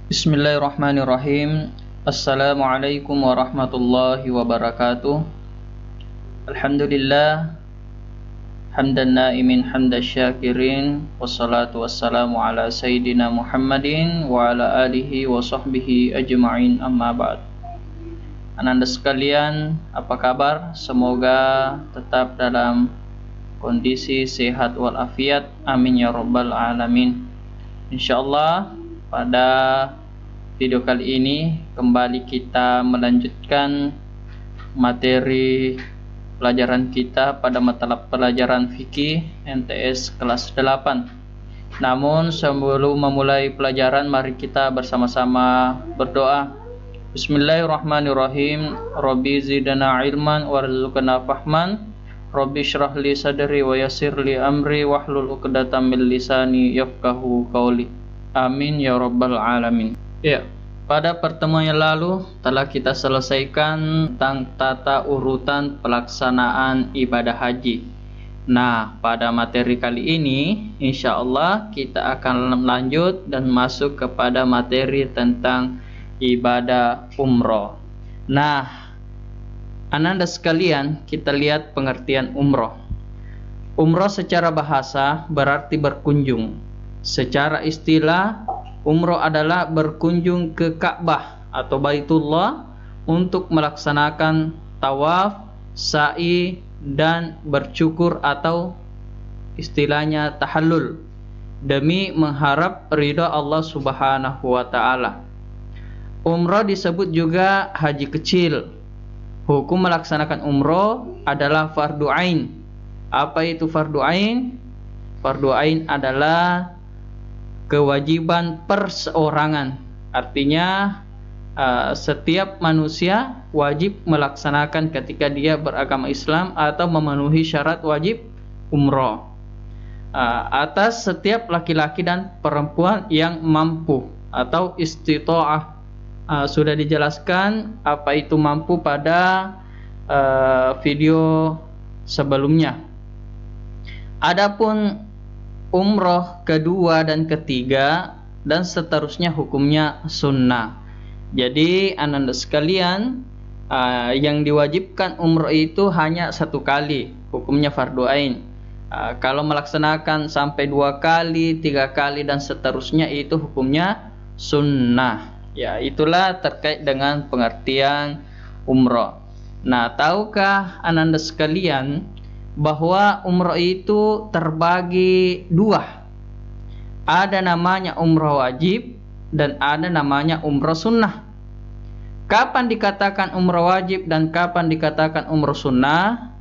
Bismillahirrahmanirrahim. Assalamualaikum warahmatullahi wabarakatuh. Alhamdulillah hamdan naimin hamdan syakirin, wassalatu wassalamu ala sayyidina Muhammadin wa ala alihi wa sahbihi ajma'in, amma ba'd. Ananda sekalian, apa kabar? Semoga tetap dalam kondisi sehat walafiat, amin ya rabbal alamin. Insyaallah pada video kali ini kembali kita melanjutkan materi pelajaran kita pada mata pelajaran fikih MTS kelas 8. Namun sebelum memulai pelajaran, mari kita bersama-sama berdoa. Bismillahirrahmanirrahim. Rabbi zidna ilman warzuqna fahman. Rabbi syrah li sadri wa yassir li amri wahlul 'uqdatam min lisani yafqahu qawli. Amin ya rabbal alamin. Ya, pada pertemuan yang lalu telah kita selesaikan tentang tata urutan pelaksanaan ibadah haji. Nah, pada materi kali ini insya Allah kita akan lanjut dan masuk kepada materi tentang ibadah umroh. Nah, ananda sekalian, kita lihat pengertian umroh. Umroh secara bahasa berarti berkunjung. Secara istilah, umroh adalah berkunjung ke Ka'bah atau Baitullah untuk melaksanakan tawaf, sa'i, dan bercukur atau istilahnya tahallul demi mengharap ridha Allah Subhanahu wa taala. Umroh disebut juga haji kecil. Hukum melaksanakan umroh adalah fardu ain. Apa itu fardu ain? Fardu ain adalah kewajiban perseorangan. Artinya setiap manusia wajib melaksanakan ketika dia beragama Islam atau memenuhi syarat wajib umroh atas setiap laki-laki dan perempuan yang mampu atau istita'ah. Sudah dijelaskan apa itu mampu pada video sebelumnya. Adapun umroh kedua dan ketiga dan seterusnya hukumnya sunnah. Jadi ananda sekalian, yang diwajibkan umroh itu hanya satu kali, hukumnya fardu ain. Kalau melaksanakan sampai 2 kali, 3 kali dan seterusnya itu hukumnya sunnah. Ya, itulah terkait dengan pengertian umroh. Nah, tahukah ananda sekalian bahwa umroh itu terbagi 2. Ada namanya umroh wajib dan ada namanya umroh sunnah. Kapan dikatakan umroh wajib dan kapan dikatakan umroh sunnah?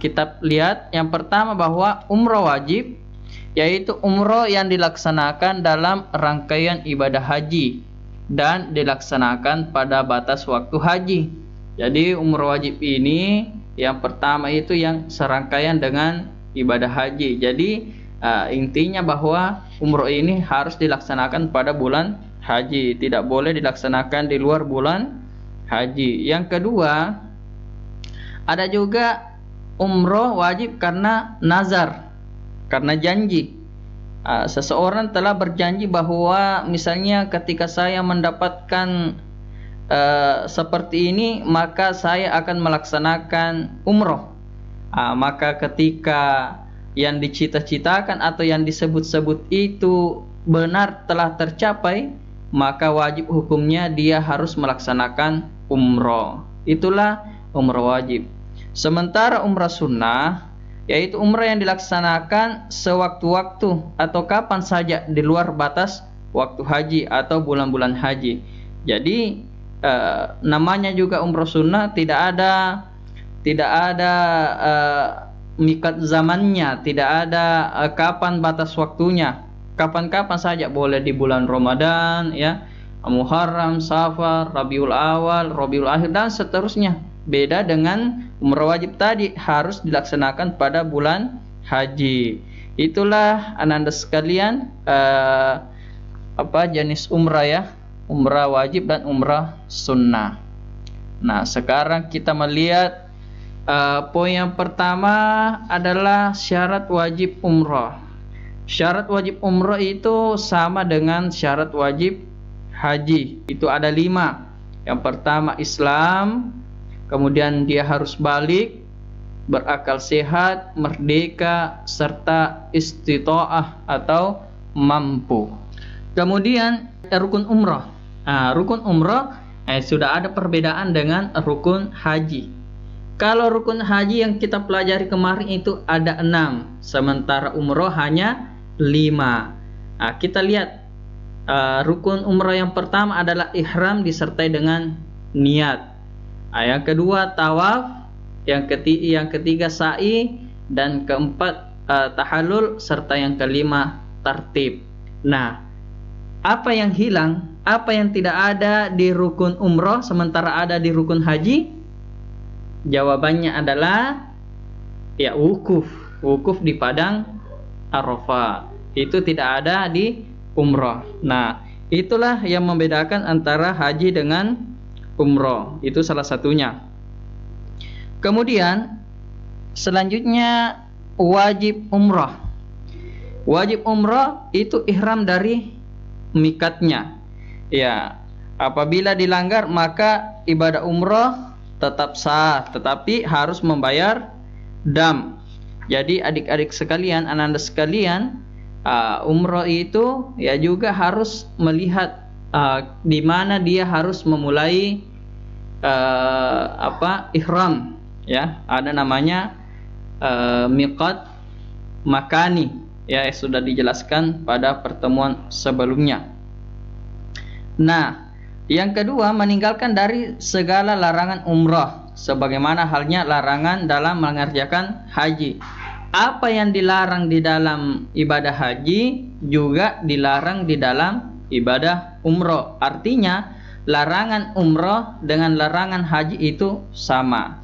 Kita lihat yang pertama bahwa umroh wajib yaitu umroh yang dilaksanakan dalam rangkaian ibadah haji dan dilaksanakan pada batas waktu haji. Jadi umroh wajib ini yang pertama itu yang serangkaian dengan ibadah haji. Jadi intinya bahwa umroh ini harus dilaksanakan pada bulan haji, tidak boleh dilaksanakan di luar bulan haji. Yang kedua, ada juga umroh wajib karena nazar, karena janji. Seseorang telah berjanji bahwa misalnya ketika saya mendapatkan seperti ini maka saya akan melaksanakan umroh. Maka ketika yang dicita-citakan atau yang disebut-sebut itu benar telah tercapai, maka wajib hukumnya dia harus melaksanakan umroh. Itulah umroh wajib. Sementara umroh sunnah yaitu umroh yang dilaksanakan sewaktu-waktu atau kapan saja di luar batas waktu haji atau bulan-bulan haji. Jadi namanya juga umroh sunnah, tidak ada mikat zamannya, tidak ada kapan batas waktunya. Kapan-kapan saja boleh, di bulan Ramadan, ya, Muharram, Safar, Rabiul Awal, Rabiul Akhir dan seterusnya. Beda dengan umroh wajib tadi, harus dilaksanakan pada bulan haji. Itulah ananda sekalian jenis umrah ya. Umrah wajib dan umrah sunnah. Nah, sekarang kita melihat poin yang pertama adalah syarat wajib umrah. Syarat wajib umrah itu sama dengan syarat wajib haji. Itu ada 5. Yang pertama Islam, kemudian dia harus balik, berakal sehat, merdeka, serta istita'ah atau mampu. Kemudian rukun umrah. Rukun umrah sudah ada perbedaan dengan rukun haji. Kalau rukun haji yang kita pelajari kemarin itu ada 6, sementara umrah hanya 5. Kita lihat rukun umrah yang pertama adalah ihram disertai dengan niat. Yang kedua tawaf, yang ketiga sa'i, dan keempat tahallul, serta yang kelima tartib. Nah, apa yang hilang, apa yang tidak ada di rukun umrah sementara ada di rukun haji? Jawabannya adalah wukuf di padang Arafah. Itu tidak ada di umrah. Nah, itulah yang membedakan antara haji dengan umrah. Itu salah satunya. Kemudian selanjutnya wajib umrah. Wajib umrah itu ihram dari mikatnya. Ya, apabila dilanggar maka ibadah umrah tetap sah, tetapi harus membayar dam. Jadi adik-adik sekalian, anak-anak sekalian, umrah itu juga harus melihat di mana dia harus memulai ihram. Ada namanya miqat makani, sudah dijelaskan pada pertemuan sebelumnya. Nah, yang kedua meninggalkan dari segala larangan umrah, sebagaimana halnya larangan dalam mengerjakan haji. Apa yang dilarang di dalam ibadah haji juga dilarang di dalam ibadah umrah. Artinya larangan umrah dengan larangan haji itu sama.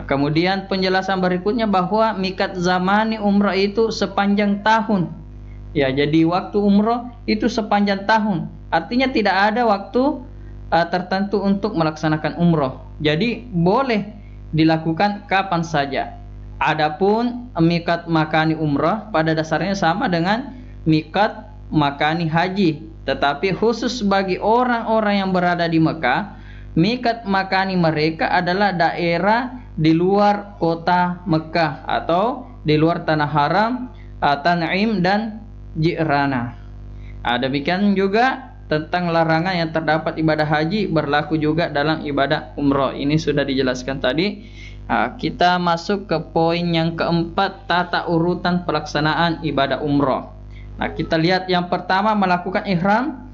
Kemudian penjelasan berikutnya bahwa mikat zamani umrah itu sepanjang tahun. Jadi waktu umrah itu sepanjang tahun. Artinya tidak ada waktu tertentu untuk melaksanakan umrah. Jadi boleh dilakukan kapan saja. Adapun mikat makani umrah pada dasarnya sama dengan mikat makani haji, tetapi khusus bagi orang-orang yang berada di Mekah, mikat makani mereka adalah daerah di luar kota Mekah atau di luar tanah haram, Tan'im dan Ji'rana. Demikian juga tentang larangan yang terdapat ibadah haji berlaku juga dalam ibadah umrah. Ini sudah dijelaskan tadi. Kita masuk ke poin yang keempat, tata urutan pelaksanaan ibadah umrah. Kita lihat yang pertama, melakukan ihram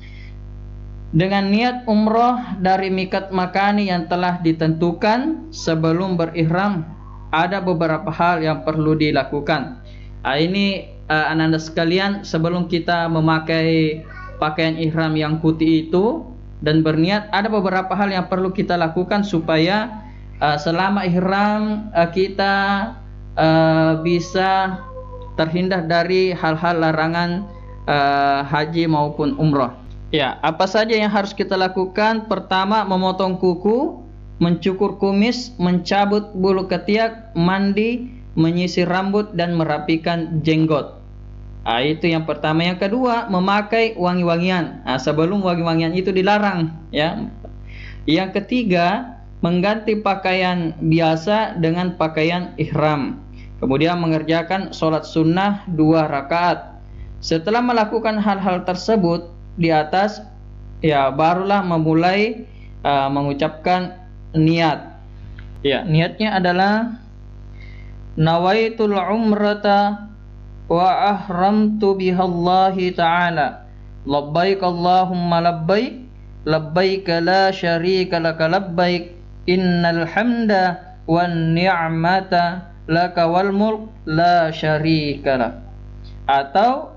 dengan niat umrah dari mikat makani yang telah ditentukan. Sebelum berihram ada beberapa hal yang perlu dilakukan. Ini anak-anak sekalian, sebelum kita memakai pakaian ihram yang putih itu dan berniat, ada beberapa hal yang perlu kita lakukan supaya selama ihram kita bisa terhindar dari hal-hal larangan haji maupun umrah. Apa saja yang harus kita lakukan? Pertama, memotong kuku, mencukur kumis, mencabut bulu ketiak, mandi, menyisir rambut dan merapikan jenggot. Itu yang pertama. Yang kedua, memakai wangi-wangian. Sebelum wangi-wangian itu dilarang. Yang ketiga, mengganti pakaian biasa dengan pakaian ihram. Kemudian mengerjakan sholat sunnah 2 rakaat. Setelah melakukan hal-hal tersebut di atas, barulah memulai mengucapkan niat. Niatnya adalah nawaitul umrata wa ahramtu bihallahi ta'ala labbaik Allahumma labbaik labbaik la syarika laka labbaik innal hamda wan ni'mata laka wal mulk la syarika lak. Atau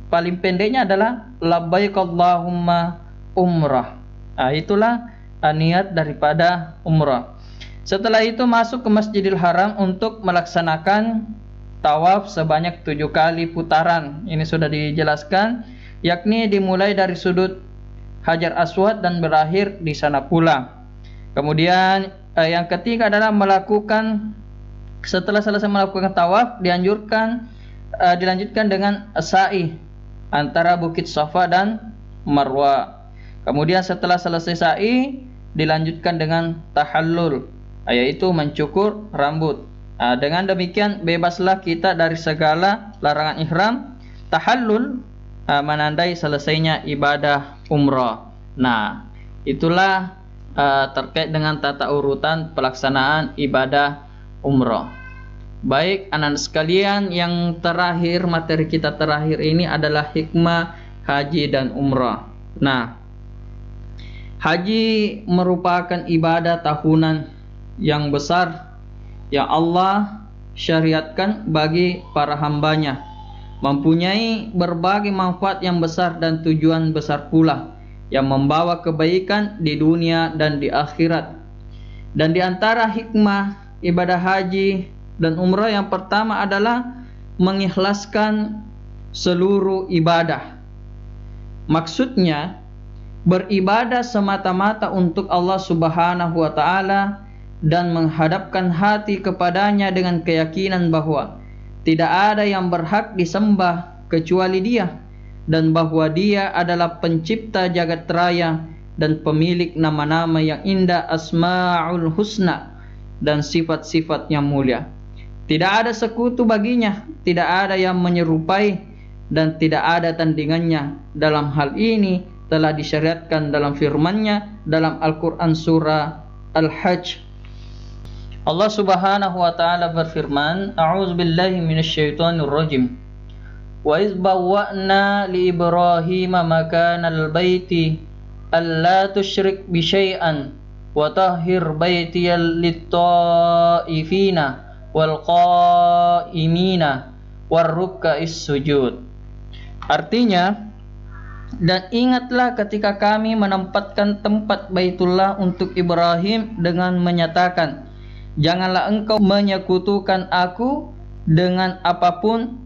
paling pendeknya adalah labbaik Allahumma umrah. Itulah niat daripada umrah. Setelah itu masuk ke Masjidil Haram untuk melaksanakan tawaf sebanyak 7 kali putaran. Ini sudah dijelaskan, yakni dimulai dari sudut Hajar Aswad dan berakhir di sana pula. Kemudian yang ketiga adalah setelah selesai melakukan tawaf dilanjutkan dengan sa'i antara Bukit Safa dan Marwa. Kemudian setelah selesai sa'i dilanjutkan dengan tahallul, yaitu mencukur rambut. Dengan demikian bebaslah kita dari segala larangan ihram. Tahallul menandai selesainya ibadah umrah. Nah, itulah terkait dengan tata urutan pelaksanaan ibadah umrah. Baik anak-anak sekalian, yang terakhir, materi kita terakhir ini adalah hikmah haji dan umrah. Nah, haji merupakan ibadah tahunan yang besar yang Allah syariatkan bagi para hambanya, mempunyai berbagai manfaat yang besar dan tujuan besar pula, yang membawa kebaikan di dunia dan di akhirat. Dan di antara hikmah ibadah haji dan umrah yang pertama adalah mengikhlaskan seluruh ibadah. Maksudnya beribadah semata-mata untuk Allah Subhanahu wa taala dan menghadapkan hati kepadanya dengan keyakinan bahwa tidak ada yang berhak disembah kecuali Dia, dan bahwa Dia adalah pencipta jagat raya dan pemilik nama-nama yang indah, Asmaul Husna, dan sifat-sifat yang mulia. Tidak ada sekutu baginya, tidak ada yang menyerupai, dan tidak ada tandingannya. Dalam hal ini telah disyariatkan dalam firman-Nya dalam Al-Quran surah Al-Hajj. Allah Subhanahu wa taala berfirman, A'udzubillahi minasyaitonir rajim. Wa iz bawwa'na li Ibrahima makanal baiti alla tusyrik bi syai'an wa tahhir baitiyal lit-ta'ifina wal qa'imina war ruk'is sujud. Artinya, dan ingatlah ketika kami menempatkan tempat Baitullah untuk Ibrahim dengan menyatakan, janganlah engkau menyekutukan aku dengan apapun,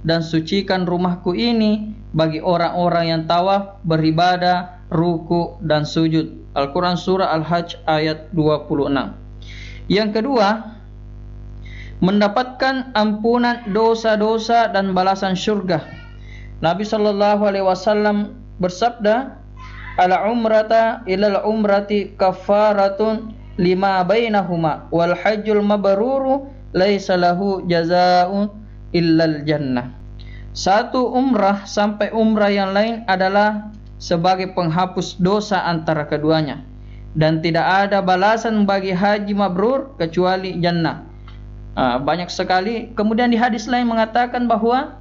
dan sucikan rumahku ini bagi orang-orang yang tawaf, beribadah, ruku dan sujud. Al-Quran surah Al-Hajj ayat 26. Yang kedua, mendapatkan ampunan dosa-dosa dan balasan syurga. Nabi sallallahu alaihi wasallam bersabda, al-umrata ilal umrati kafaratun lima bainahuma wal hajjul mabruru laisa lahu jazaa'un illal jannah. Satu umrah sampai umrah yang lain adalah sebagai penghapus dosa antara keduanya, dan tidak ada balasan bagi haji mabrur kecuali jannah. Banyak sekali. Kemudian di hadis lain mengatakan bahwa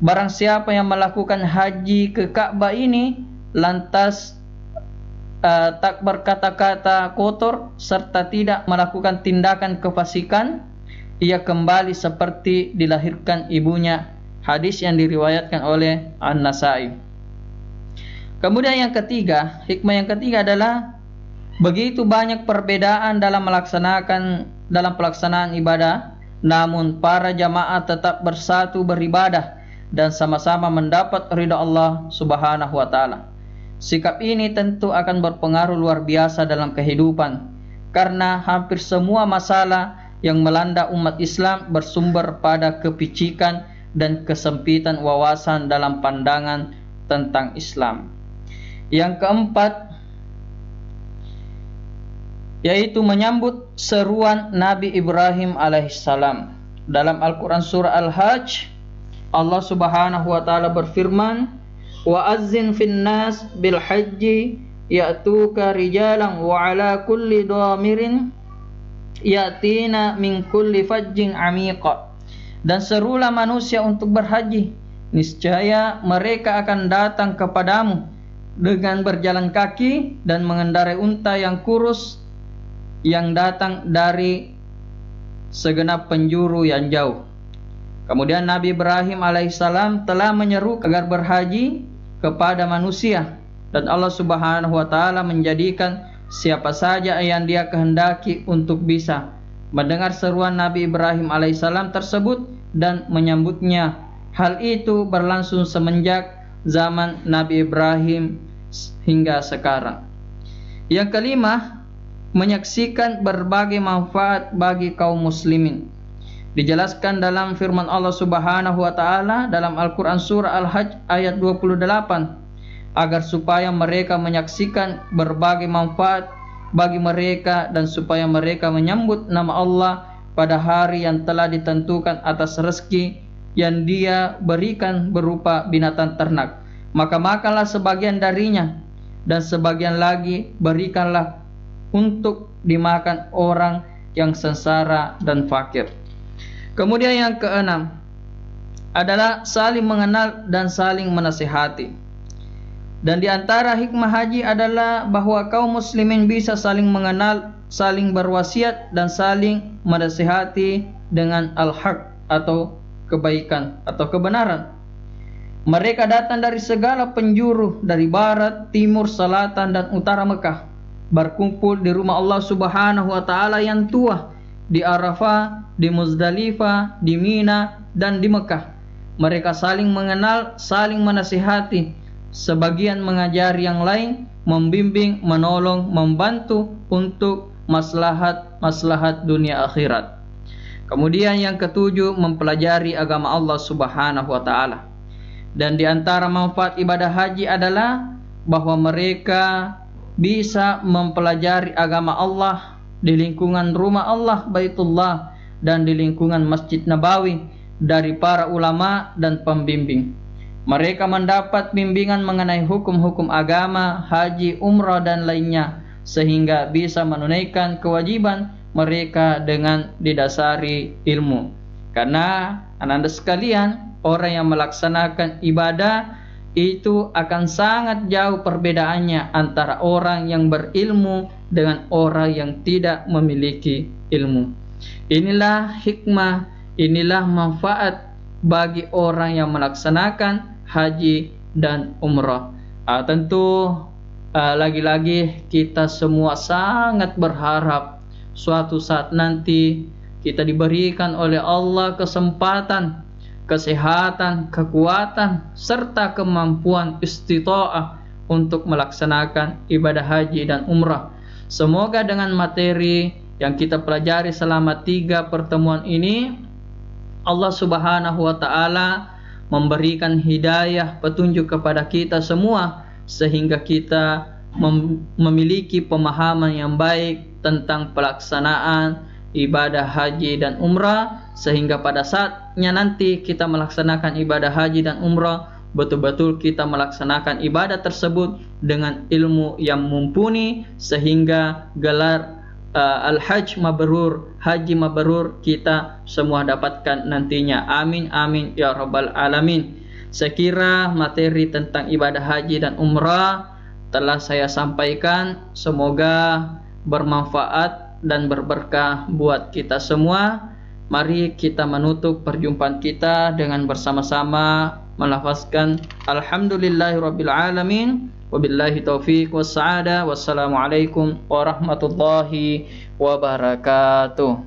barang siapa yang melakukan haji ke Ka'bah ini lantas tak berkata-kata kotor serta tidak melakukan tindakan kefasikan, ia kembali seperti dilahirkan ibunya. Hadis yang diriwayatkan oleh An-Nasai. Kemudian yang ketiga, hikmah yang ketiga adalah begitu banyak perbedaan dalam pelaksanaan ibadah, namun para jamaah tetap bersatu beribadah dan sama-sama mendapat ridha Allah Subhanahu wa taala. Sikap ini tentu akan berpengaruh luar biasa dalam kehidupan, karena hampir semua masalah yang melanda umat Islam bersumber pada kepicikan dan kesempitan wawasan dalam pandangan tentang Islam. Yang keempat, yaitu menyambut seruan Nabi Ibrahim alaihissalam. Dalam Al-Quran surah Al-Hajj, Allah Subhanahu wa taala berfirman, wa azzin fin nas bil hajji ya'tuka rijalan wa ala kulli dhamirin yatina min kulli fajjin amiqa. Dan serulah manusia untuk berhaji, niscaya mereka akan datang kepadamu dengan berjalan kaki dan mengendarai unta yang kurus yang datang dari segenap penjuru yang jauh. Kemudian Nabi Ibrahim alaihissalam telah menyeru agar berhaji kepada manusia, dan Allah Subhanahu wa taala menjadikan siapa saja yang Dia kehendaki untuk bisa mendengar seruan Nabi Ibrahim alaihissalam tersebut dan menyambutnya. Hal itu berlangsung semenjak zaman Nabi Ibrahim hingga sekarang. Yang kelima, menyaksikan berbagai manfaat bagi kaum muslimin. Dijelaskan dalam firman Allah Subhanahu wa taala dalam Al-Quran surah Al-Hajj ayat 28. agar supaya mereka menyaksikan berbagai manfaat bagi mereka dan supaya mereka menyambut nama Allah pada hari yang telah ditentukan atas rezeki yang Dia berikan berupa binatang ternak. Maka makanlah sebagian darinya, dan sebagian lagi berikanlah untuk dimakan orang yang sengsara dan fakir. Kemudian yang keenam adalah saling mengenal dan saling menasihati. Dan di antara hikmah haji adalah bahwa kaum muslimin bisa saling mengenal, saling berwasiat, dan saling menasihati dengan al-haq atau kebaikan atau kebenaran. Mereka datang dari segala penjuru, dari barat, timur, selatan, dan utara Mekah, berkumpul di rumah Allah Subhanahu wa Ta'ala yang tua, di Arafah, di Muzdalifah, di Mina, dan di Mekah. Mereka saling mengenal, saling menasihati, sebagian mengajari yang lain, membimbing, menolong, membantu untuk maslahat dunia akhirat. Kemudian yang ketujuh, mempelajari agama Allah Subhanahu wa Ta'ala. Dan di antara manfaat ibadah haji adalah bahwa mereka bisa mempelajari agama Allah di lingkungan rumah Allah Baitullah dan di lingkungan Masjid Nabawi dari para ulama dan pembimbing. Mereka mendapat bimbingan mengenai hukum-hukum agama, haji, umrah, dan lainnya, sehingga bisa menunaikan kewajiban mereka dengan didasari ilmu. Karena anak-anak sekalian, orang yang melaksanakan ibadah itu akan sangat jauh perbedaannya antara orang yang berilmu dengan orang yang tidak memiliki ilmu. Inilah hikmah, inilah manfaat bagi orang yang melaksanakan haji dan umrah. Tentu lagi-lagi kita semua sangat berharap suatu saat nanti kita diberikan oleh Allah kesempatan, kesehatan, kekuatan, serta kemampuan istita'ah untuk melaksanakan ibadah haji dan umrah. Semoga dengan materi yang kita pelajari selama 3 pertemuan ini, Allah Subhanahu wa Ta'ala memberikan hidayah, petunjuk kepada kita semua, sehingga kita memiliki pemahaman yang baik tentang pelaksanaan ibadah haji dan umrah, sehingga pada saatnya nanti kita melaksanakan ibadah haji dan umrah, betul-betul kita melaksanakan ibadah tersebut dengan ilmu yang mumpuni, sehingga gelar al-hajj mabrur, haji mabrur kita semua dapatkan nantinya. Amin amin ya rabbal alamin. Saya kira materi tentang ibadah haji dan umrah telah saya sampaikan. Semoga bermanfaat dan berberkah buat kita semua. Mari kita menutup perjumpaan kita dengan bersama-sama melafazkan alhamdulillahirabbil alamin. Wabillahi taufiq wassa'adah. Wassalamualaikum warahmatullahi wabarakatuh.